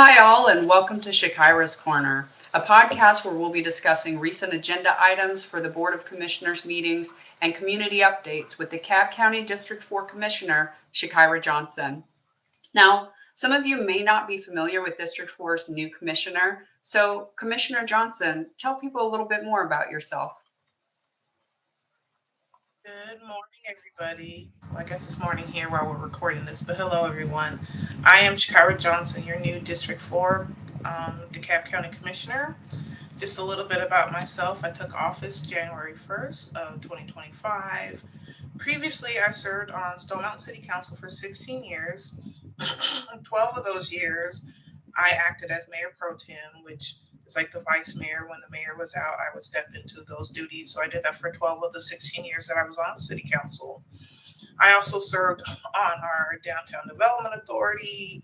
Hi, all, and welcome to Shakira's Corner, a podcast where we'll be discussing recent agenda items for the Board of Commissioners meetings and community updates with DeKalb County District 4 Commissioner Chakira Johnson. Now, some of you may not be familiar with District 4's new commissioner, so Commissioner Johnson, tell people a little bit more about yourself. Good morning, everybody. Well, I guess it's morning here while we're recording this, but hello, everyone. I am Chakira Johnson, your new District 4 DeKalb County Commissioner. Just a little bit about myself. I took office January 1st of 2025. Previously, I served on Stone Mountain City Council for 16 years. 12 of those years, I acted as Mayor Pro Tem, which is like the vice mayor. When the mayor was out, I would step into those duties. So I did that for 12 of the 16 years that I was on City Council. I also served on our Downtown Development Authority.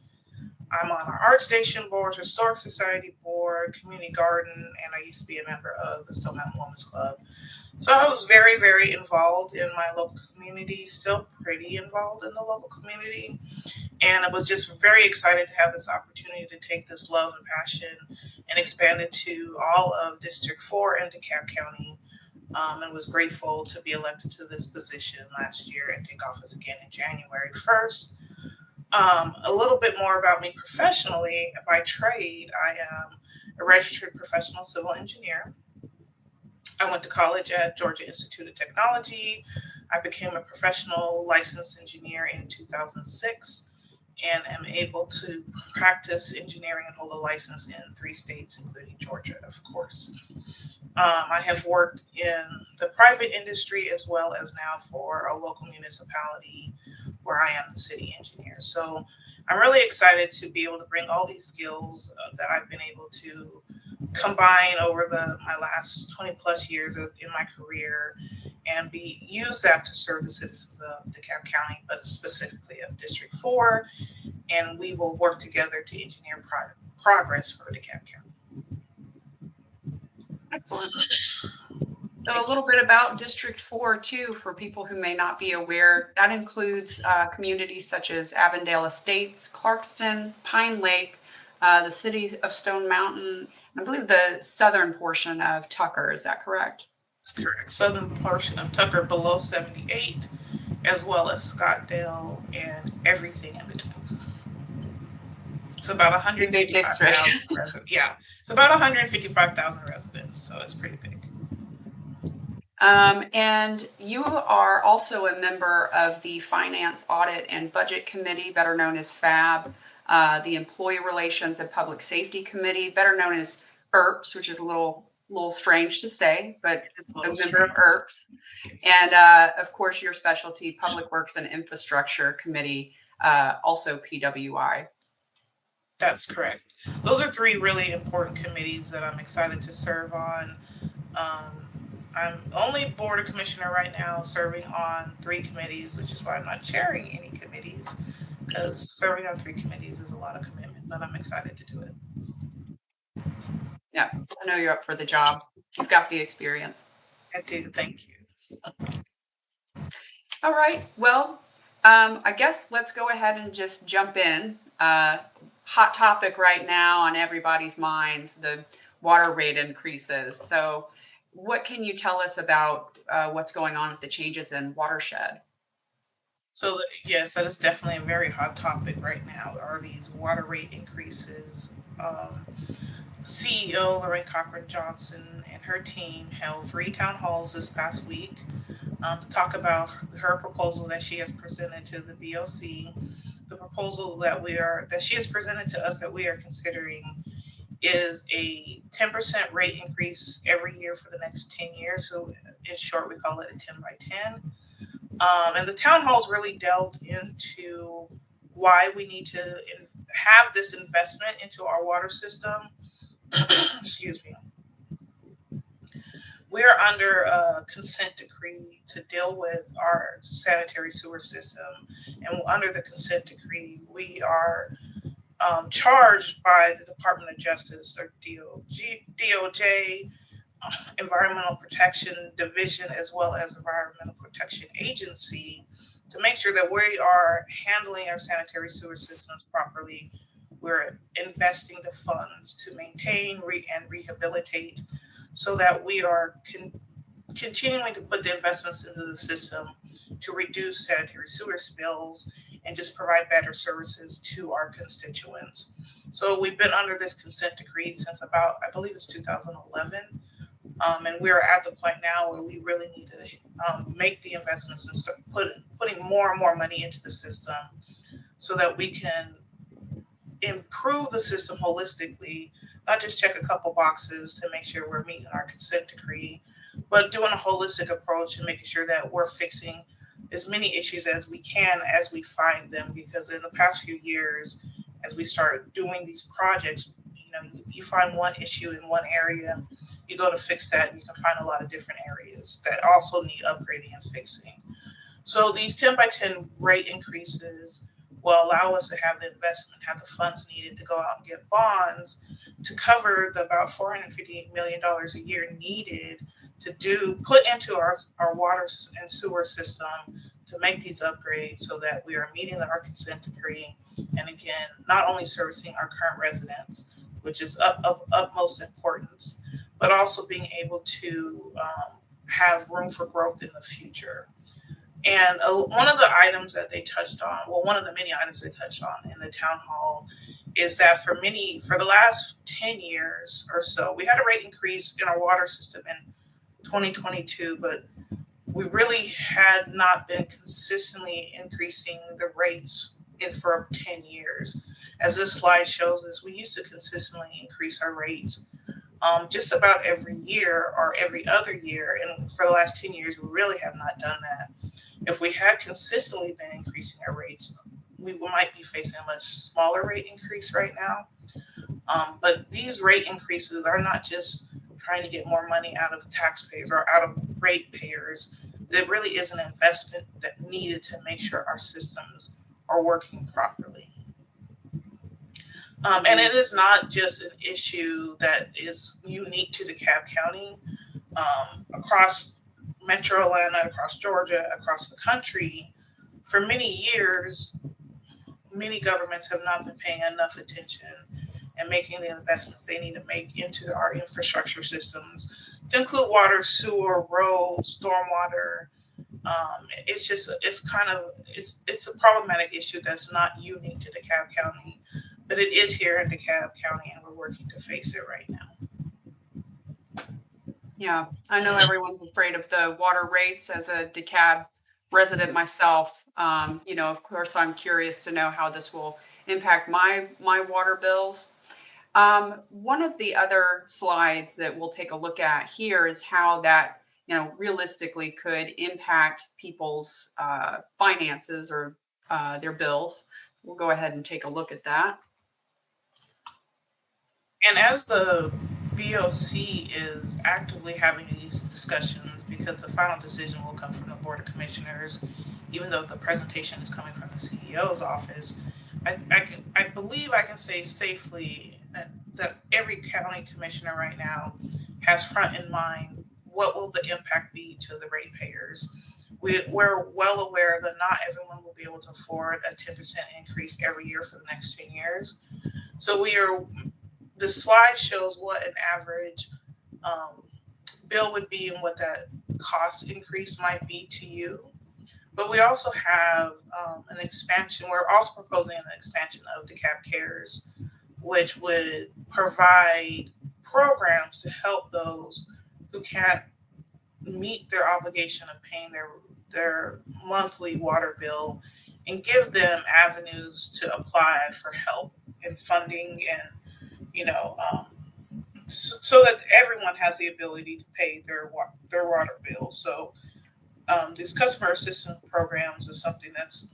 I'm on our Art Station Board, Historic Society Board, Community Garden, and I used to be a member of the Stone Mountain Women's Club. So I was very, very involved in my local community, still pretty involved in the local community. And I was just very excited to have this opportunity to take this love and passion and expand it to all of District 4 and DeKalb County. And was grateful to be elected to this position last year and take office again in January 1st. A little bit more about me professionally. By trade, I am a registered professional civil engineer. I went to college at Georgia Institute of Technology. I became a professional licensed engineer in 2006 and am able to practice engineering and hold a license in 3 states, including Georgia, of course. I have worked in the private industry as well as now for a local municipality where I am the city engineer. So I'm really excited to be able to bring all these skills that I've been able to combine over my last 20 plus years in my career and be use that to serve the citizens of DeKalb County, but specifically of District 4. And we will work together to engineer progress for DeKalb County. Excellent. So a little bit about District 4 too, for people who may not be aware. That includes communities such as Avondale Estates, Clarkston, Pine Lake, the city of Stone Mountain, I believe the southern portion of Tucker. Is that correct? That's correct. Southern portion of Tucker below 78, as well as Scottdale and everything in between. It's about Pretty big district. 155,000 residents. Yeah, it's about 155,000 residents, so it's pretty big. And you are also a member of the Finance, Audit, and Budget Committee, better known as FAB, the Employee Relations and Public Safety Committee, better known as ERPS, which is a little strange to say, but a member of ERPS. And of course, your specialty, Public Works and Infrastructure Committee, also PWI. That's correct. Those are 3 really important committees that I'm excited to serve on. I'm only board of commissioner right now, serving on 3 committees, which is why I'm not chairing any committees, because serving on 3 committees is a lot of commitment, but I'm excited to do it. Yeah, I know you're up for the job. You've got the experience. I do. Thank you. All right. Well, I guess let's go ahead and just jump in. Hot topic right now on everybody's minds, the water rate increases. So what can you tell us about what's going on with the changes in Watershed? So yes, that is definitely a very hot topic right now. Are these water rate increases? CEO Lorraine Cochran Johnson and her team held 3 town halls this past week to talk about her proposal that she has presented to the BOC. The proposal that she has presented to us that we are considering is a 10% rate increase every year for the next 10 years. So in short, we call it a 10 by 10. And the town halls really delved into why we need to have this investment into our water system. Excuse me. We're under a consent decree to deal with our sanitary sewer system. And under the consent decree, we are charged by the Department of Justice, or DOJ, Environmental Protection Division, as well as Environmental Protection Agency, to make sure that we are handling our sanitary sewer systems properly we're investing the funds to maintain and rehabilitate so that we are continuing to put the investments into the system to reduce sanitary sewer spills and just provide better services to our constituents. So we've been under this consent decree since about, I believe it's 2011. And we're at the point now where we really need to make the investments and start putting more and more money into the system so that we can improve the system holistically, not just check a couple boxes to make sure we're meeting our consent decree, but doing a holistic approach and making sure that we're fixing as many issues as we can as we find them. Because in the past few years, as we start doing these projects, you find one issue in one area, you go to fix that, and you can find a lot of different areas that also need upgrading and fixing. So these 10 by 10 rate increases will allow us to have the investment, have the funds needed to go out and get bonds to cover the about $458 million a year needed to put into our water and sewer system to make these upgrades so that we are meeting our consent decree. And again, not only servicing our current residents, which is of utmost importance, but also being able to have room for growth in the future. And one of the items that they touched on, well, one of the many items they touched on in the town hall is that for the last 10 years or so, we had a rate increase in our water system in 2022, but we really had not been consistently increasing the rates for 10 years. As this slide shows us, we used to consistently increase our rates just about every year or every other year. And for the last 10 years, we really have not done that. If we had consistently been increasing our rates, we might be facing a much smaller rate increase right now. But these rate increases are not just trying to get more money out of taxpayers or out of ratepayers. There really is an investment that needed to make sure our systems are working properly. And it is not just an issue that is unique to DeKalb County. Across Metro Atlanta, across Georgia, across the country, for many years, many governments have not been paying enough attention and making the investments they need to make into our infrastructure systems to include water, sewer, roads, stormwater. It's a problematic issue that's not unique to DeKalb County, but it is here in DeKalb County, and we're working to face it right now. Yeah, I know everyone's afraid of the water rates. As a DeKalb resident myself, of course, I'm curious to know how this will impact my water bills. One of the other slides that we'll take a look at here is how that, realistically could impact people's finances or their bills. We'll go ahead and take a look at that. And as the BOC is actively having these discussions, because the final decision will come from the Board of Commissioners, even though the presentation is coming from the CEO's office, I believe I can say safely that every county commissioner right now has front in mind what will the impact be to the ratepayers. We're well aware that not everyone will be able to afford a 10% increase every year for the next 10 years. So the slide shows what an average bill would be and what that cost increase might be to you. But we also have an expansion. We're also proposing an expansion of DeKalb Cares, which would provide programs to help those who can't meet their obligation of paying their monthly water bill and give them avenues to apply for help and funding and so that everyone has the ability to pay their water bill. So these customer assistance programs is something that's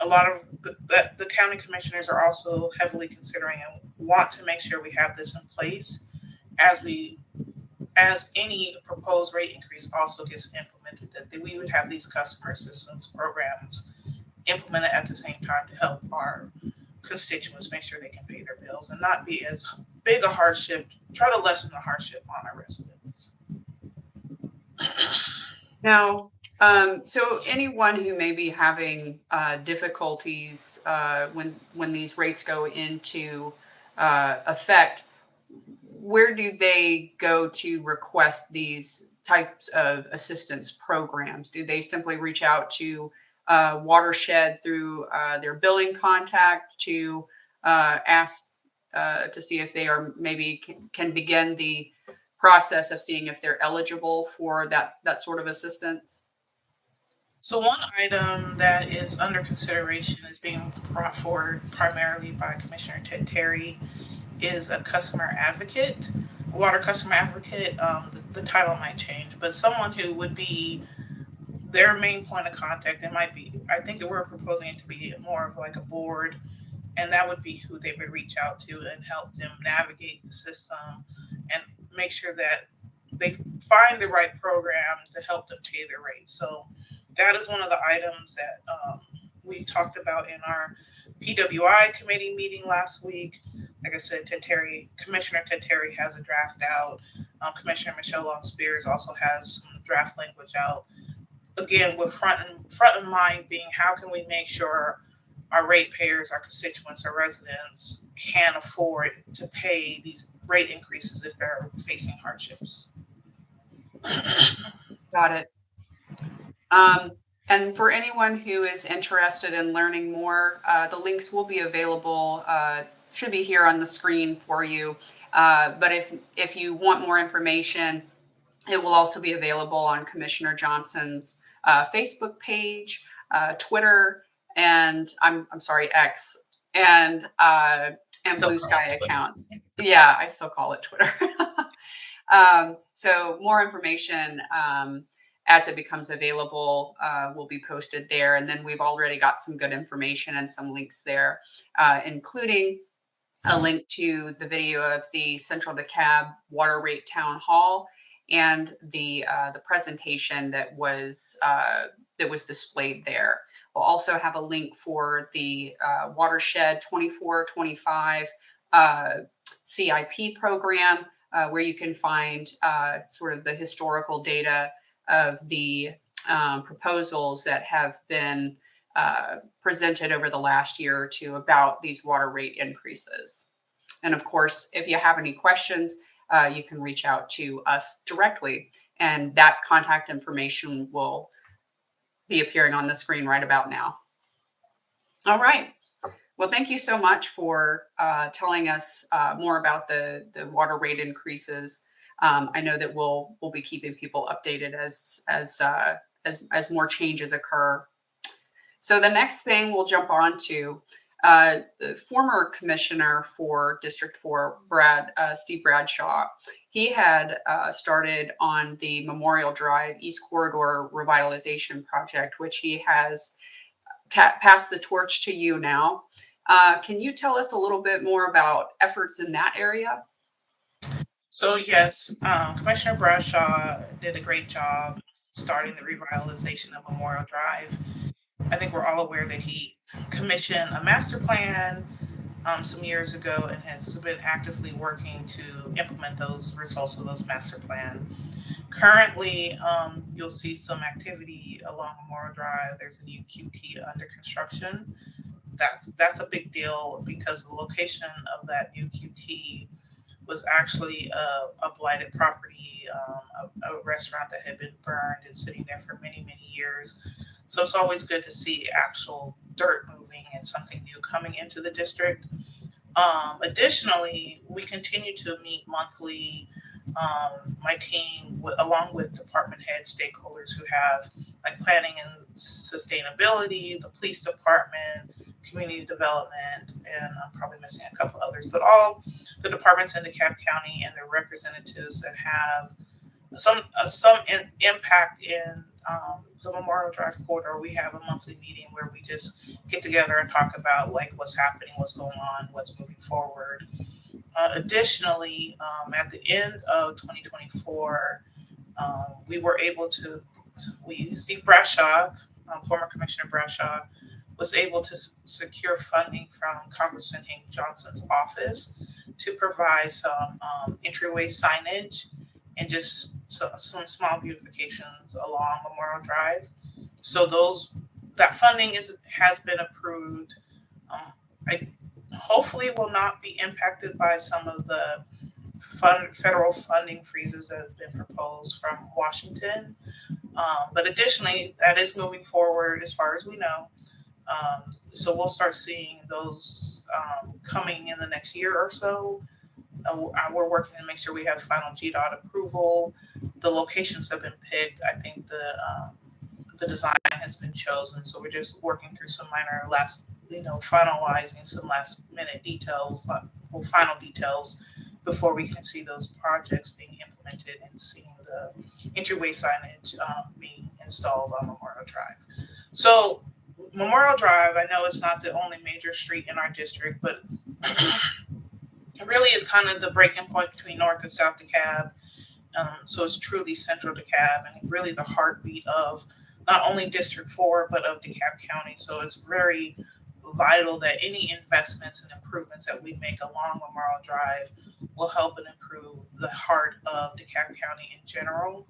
a lot of the county commissioners are also heavily considering and want to make sure we have this in place as any proposed rate increase also gets implemented, that we would have these customer assistance programs implemented at the same time to help our constituents make sure they can pay their bills and not be as big a hardship, try to lessen the hardship on our residents. Now, So anyone who may be having difficulties when these rates go into effect, where do they go to request these types of assistance programs? Do they simply reach out to Watershed through their billing contact to ask to see if they are maybe can begin the process of seeing if they're eligible for that sort of assistance? So one item that is under consideration is being brought forward primarily by Commissioner Ted Terry is a customer advocate, water customer advocate. The title might change, but someone who would be their main point of contact. It might be, I think we're proposing it to be more of like a board, and that would be who they would reach out to and help them navigate the system and make sure that they find the right program to help them pay their rates. So that is one of the items that we talked about in our PWI committee meeting last week. Like I said, Commissioner Ted Terry has a draft out. Commissioner Michelle Long Spears also has some draft language out. Again, with front in mind being how can we make sure our ratepayers, our constituents, our residents can afford to pay these rate increases if they're facing hardships. Got it. And for anyone who is interested in learning more, the links will be available, should be here on the screen for you. But if you want more information, it will also be available on Commissioner Johnson's Facebook page, Twitter, and I'm sorry, X, and Still Blue call Sky it Twitter. accounts. Yeah, I still call it Twitter. So more information as it becomes available will be posted there. And then we've already got some good information and some links there, including a link to the video of the Central DeKalb Water Rate Town Hall and the presentation that was displayed there. We'll also have a link for the Watershed 24-25 CIP program, where you can find sort of the historical data of the proposals that have been presented over the last year or two about these water rate increases. And of course, if you have any questions, you can reach out to us directly, and that contact information will be appearing on the screen right about now. All right. Well, thank you so much for telling us more about the water rate increases. I know that we'll be keeping people updated as more changes occur. So the next thing we'll jump on to, the former commissioner for District 4, Steve Bradshaw, he had started on the Memorial Drive East Corridor Revitalization Project, which he has passed the torch to you now. Can you tell us a little bit more about efforts in that area? So yes, Commissioner Bradshaw did a great job starting the revitalization of Memorial Drive. I think we're all aware that he commissioned a master plan some years ago and has been actively working to implement those results of those master plan. Currently, you'll see some activity along Memorial Drive. There's a new QT under construction. That's a big deal because the location of that new QT was actually a blighted property, a restaurant that had been burned and sitting there for many, many years. So it's always good to see actual dirt moving and something new coming into the district. Additionally, we continue to meet monthly. My team, along with department head stakeholders who have like planning and sustainability, the police department, community development, and I'm probably missing a couple others, but all the departments in DeKalb County and their representatives that have some impact in the Memorial Drive corridor. We have a monthly meeting where we just get together and talk about like what's happening, what's going on, what's moving forward. Additionally, at the end of 2024, we were able to, Steve Bradshaw, former Commissioner Bradshaw, was able to secure funding from Congressman Hank Johnson's office to provide some entryway signage and just some small beautifications along Memorial Drive. So that funding has been approved. I hopefully will not be impacted by some of the federal funding freezes that have been proposed from Washington. But additionally, that is moving forward as far as we know. So we'll start seeing those coming in the next year or so. We're working to make sure we have final GDOT approval. The locations have been picked. I think the design has been chosen. So we're just working through some minor finalizing some last minute details, final details before we can see those projects being implemented and seeing the entryway signage being installed on Memorial Drive. So Memorial Drive, I know it's not the only major street in our district, but it really is kind of the breaking point between North and South DeKalb. So it's truly central DeKalb and really the heartbeat of not only District 4, but of DeKalb County. So it's very vital that any investments and improvements that we make along Memorial Drive will help and improve the heart of DeKalb County in general.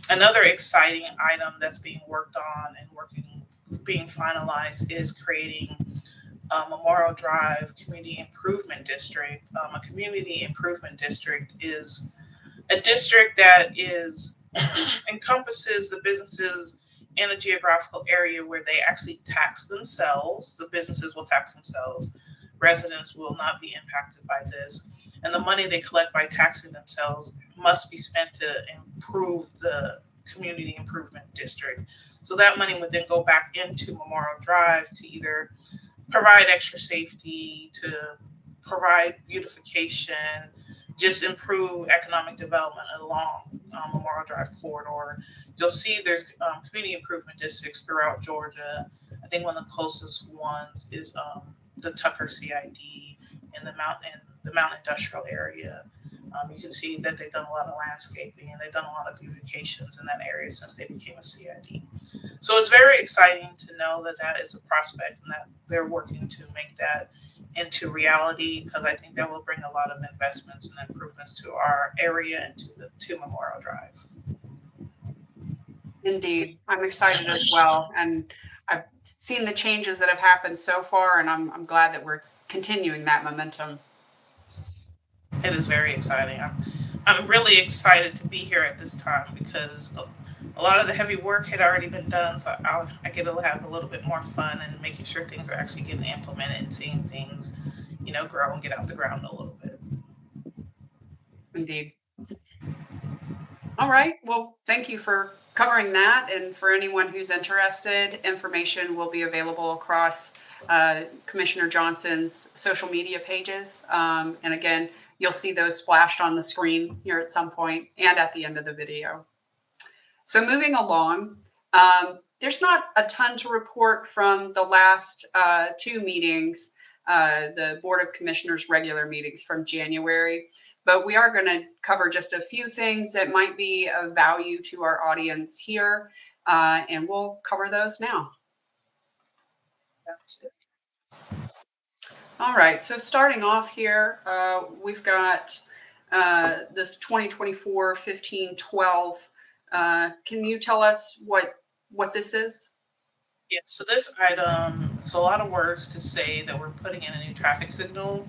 Another exciting item that's being worked on and being finalized is creating a Memorial Drive Community Improvement District. A community improvement district is a district that encompasses the businesses in a geographical area where they actually tax themselves. The businesses will tax themselves. Residents will not be impacted by this. And the money they collect by taxing themselves must be spent to improve the community improvement district. So that money would then go back into Memorial Drive to either provide extra safety, to provide beautification, just improve economic development along Memorial Drive corridor. You'll see there's community improvement districts throughout Georgia. I think one of the closest ones is the Tucker CID in the Mountain Industrial area. You can see that they've done a lot of landscaping and they've done a lot of beautifications in that area since they became a CID. So it's very exciting to know that that is a prospect and that they're working to make that into reality, because I think that will bring a lot of investments and improvements to our area and to Memorial Drive. Indeed, I'm excited as well, and I've seen the changes that have happened so far, and I'm glad that we're continuing that momentum. It is very exciting. I'm really excited to be here at this time because a lot of the heavy work had already been done, so I get to have a little bit more fun and making sure things are actually getting implemented and seeing things, grow and get out the ground a little bit. Indeed. All right. Well, thank you for covering that. And for anyone who's interested, information will be available across Commissioner Johnson's social media pages. And again, you'll see those splashed on the screen here at some point and at the end of the video. So moving along, there's not a ton to report from the last two meetings, the Board of Commissioners regular meetings from January, but we are going to cover just a few things that might be of value to our audience here, and we'll cover those now. All right, so starting off here, we've got this 2024-15-12. Can you tell us what this is? Yeah, so this item is a lot of words to say that we're putting in a new traffic signal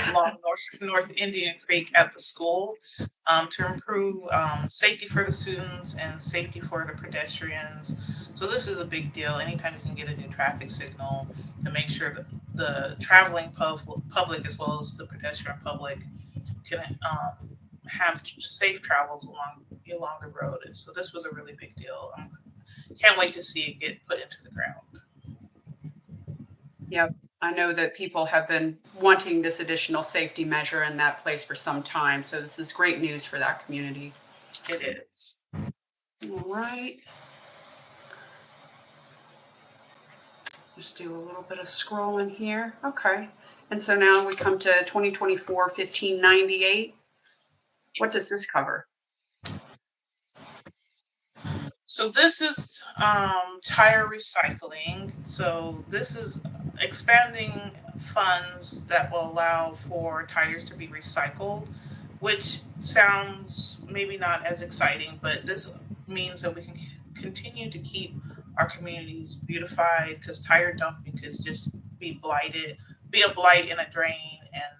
along North Indian Creek at the school to improve safety for the students and safety for the pedestrians. So this is a big deal. Anytime you can get a new traffic signal to make sure that the traveling public as well as the pedestrian public can have safe travels along the road. So this was a really big deal. Can't wait to see it get put into the ground. Yep. I know that people have been wanting this additional safety measure in that place for some time. So this is great news for that community. It is. All right. Just do a little bit of scrolling here. Okay. And so now we come to 2024-15-98. What does this cover? So this is tire recycling. So this is expanding funds that will allow for tires to be recycled. which sounds maybe not as exciting, but this means that we can continue to keep our communities beautified because tire dumping could just be a blight and a drain and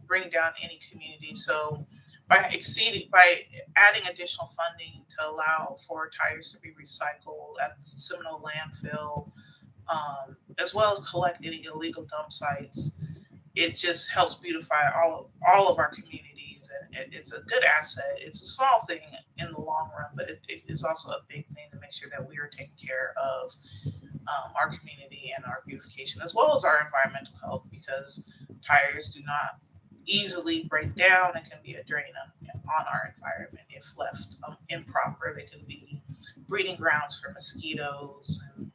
bring down any community. So by adding additional funding to allow for tires to be recycled at the Seminole landfill, as well as collect any illegal dump sites, it just helps beautify all of our communities, and it's a good asset. It's a small thing in the long run, but it is also a big thing to make sure that we are taking care of our community and our beautification, as well as our environmental health, because tires do not easily break down and can be a drain on our environment if left improper. They can be breeding grounds for mosquitoes, and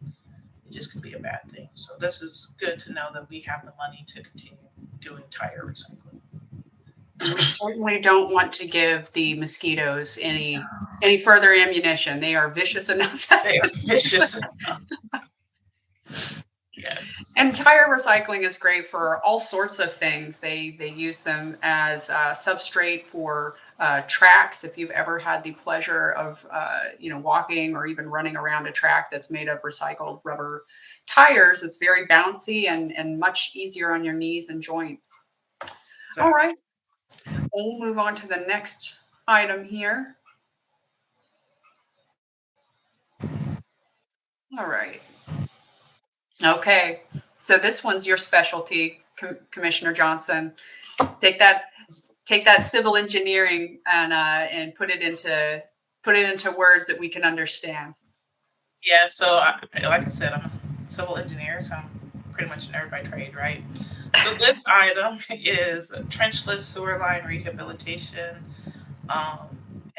it just can be a bad thing. So this is good to know that we have the money to continue doing tire recycling. We certainly don't want to give the mosquitoes any further ammunition. They are vicious enough. They are vicious. Yes. And tire recycling is great for all sorts of things. They use them as substrate for tracks. If you've ever had the pleasure of walking or even running around a track that's made of recycled rubber tires, it's very bouncy and much easier on your knees and joints. So, All right, we'll move on to the next item here. All right. Okay, so this one's your specialty, Commissioner Johnson. Take that civil engineering and put it into words that we can understand. yeah, so like I said, I'm a civil engineer, so I'm pretty much an nerd by trade, right? So this item is trenchless sewer line rehabilitation.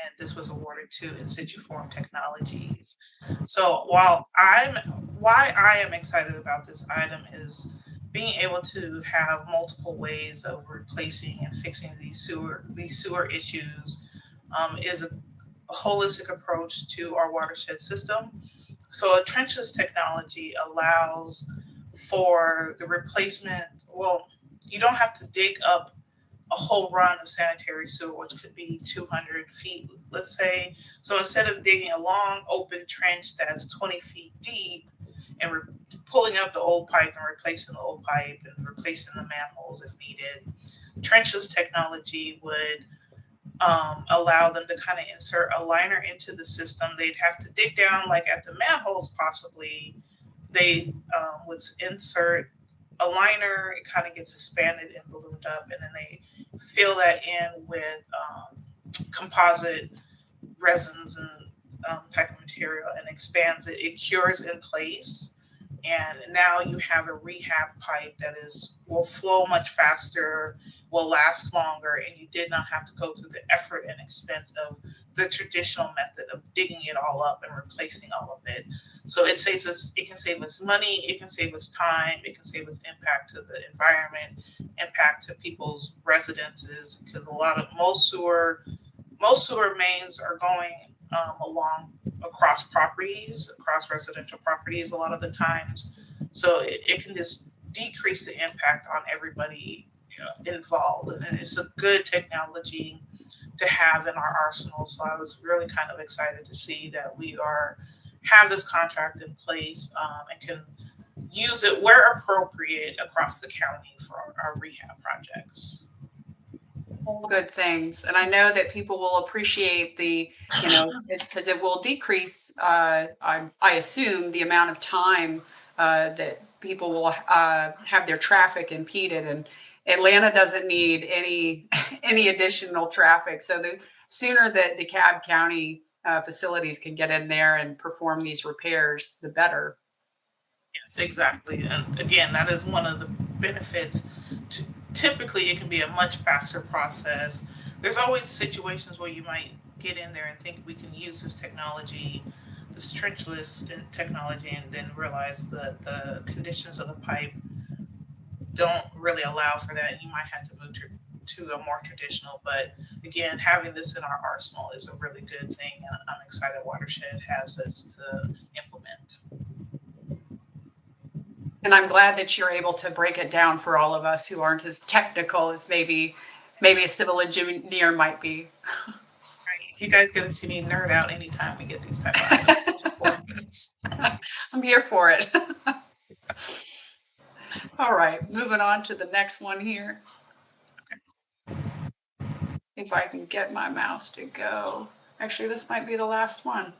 And this was awarded to In Situ Form Technologies. So why I am excited about this item is being able to have multiple ways of replacing and fixing these sewer issues is a holistic approach to our watershed system. So a trenchless technology allows for the replacement. Well, you don't have to dig up a whole run of sanitary sewer, which could be 200 feet, let's say. So instead of digging a long open trench that's 20 feet deep and pulling up the old pipe and replacing the old pipe and replacing the manholes if needed, trenchless technology would allow them to kind of insert a liner into the system. They'd have to dig down, like at the manholes, possibly. They would insert a liner, it kind of gets expanded and ballooned up, and then they fill that in with composite resins and type of material and expands it. It cures in place, and now you have a rehab pipe that will flow much faster, will last longer, and you did not have to go through the effort and expense of the traditional method of digging it all up and replacing all of it. So it can save us money, it can save us time, it can save us impact to the environment, impact to people's residences, because most sewer mains are going along across residential properties a lot of the times. So it can just decrease the impact on everybody involved. And it's a good technology to have in our arsenal. So I was really kind of excited to see that we have this contract in place and can use it where appropriate across the county for our rehab projects. All good things, and I know that people will appreciate because it will decrease. I assume the amount of time that people will have their traffic impeded, and Atlanta doesn't need any additional traffic. So the sooner that DeKalb County facilities can get in there and perform these repairs, the better. Yes, exactly. And again, that is one of the benefits. Typically, it can be a much faster process. There's always situations where you might get in there and think we can use this technology, this trenchless technology, and then realize that the conditions of the pipe don't really allow for that. You might have to move to a more traditional. But again, having this in our arsenal is a really good thing, and I'm excited Watershed has this to implement. And I'm glad that you're able to break it down for all of us who aren't as technical as maybe maybe a civil engineer might be. You guys get to see me nerd out anytime we get these type of items. I'm here for it. All right, moving on to the next one here. If I can get my mouse to go. Actually, this might be the last one.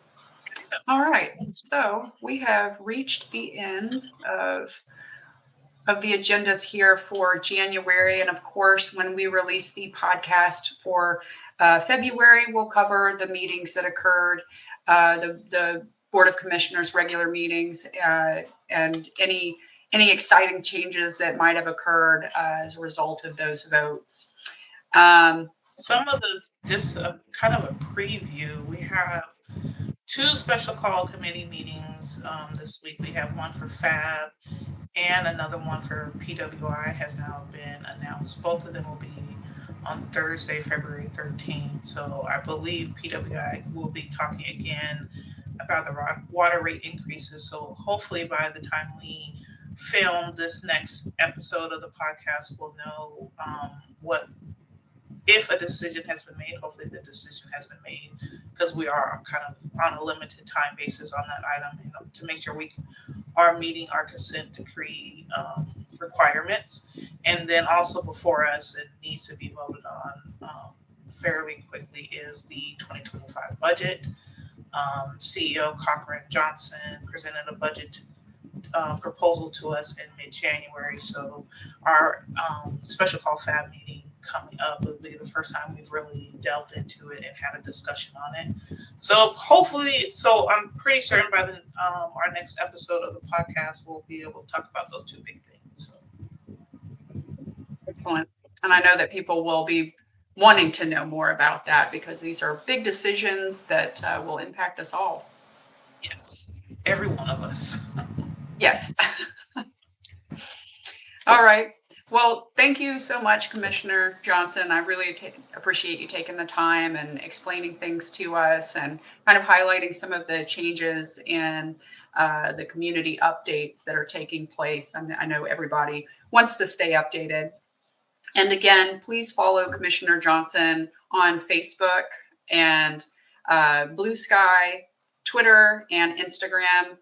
All right, so we have reached the end of the agendas here for January. And of course, when we release the podcast for February, we'll cover the meetings that occurred, the Board of Commissioners regular meetings, and any exciting changes that might have occurred as a result of those votes. Some of the, just a kind of a preview, we have 2 special call committee meetings this week. We have one for FAB and another one for PWI has now been announced. Both of them will be on Thursday, February 13th. So I believe PWI will be talking again about the water rate increases. So hopefully by the time we film this next episode of the podcast, we'll know what, if a decision has been made. Hopefully the decision has been made, because we are kind of on a limited time basis on that item, to make sure we are meeting our consent decree requirements. And then also before us, it needs to be voted on fairly quickly, is the 2025 budget. CEO Chakira Johnson presented a budget proposal to us in mid-January. So our special call FAB meeting coming up will be the first time we've really delved into it and had a discussion on it. So hopefully, I'm pretty certain by the our next episode of the podcast, we'll be able to talk about those 2 big things. So. Excellent. And I know that people will be wanting to know more about that, because these are big decisions that will impact us all. Yes, every one of us. Yes. All right. Well, thank you so much, Commissioner Johnson. I really appreciate you taking the time and explaining things to us and kind of highlighting some of the changes in the community updates that are taking place. I know everybody wants to stay updated. And again, please follow Commissioner Johnson on Facebook and Blue Sky, Twitter, and Instagram.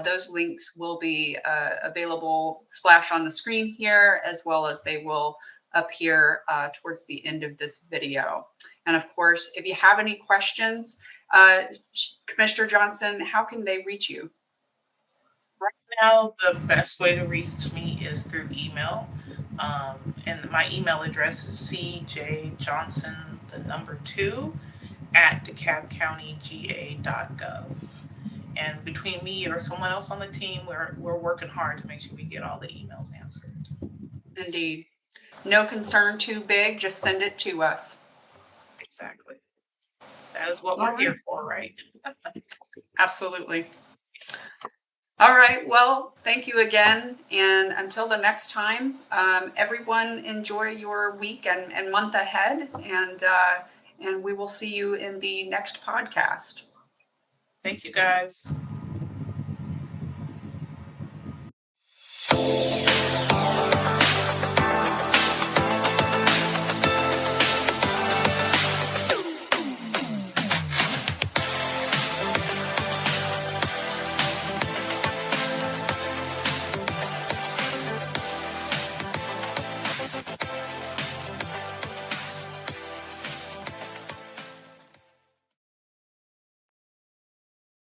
Those links will be available, splash on the screen here, as well as they will appear towards the end of this video. And of course, if you have any questions, Commissioner Johnson, how can they reach you? Right now, the best way to reach me is through email. And my email address is cjjohnson2 at DeKalbCounty.gov. And between me or someone else on the team, we're working hard to make sure we get all the emails answered. Indeed. No concern too big, just send it to us. Exactly. That is what we're here for, right? Absolutely. All right. Well, thank you again. And until the next time, everyone enjoy your week and month ahead. And we will see you in the next podcast. Thank you, guys.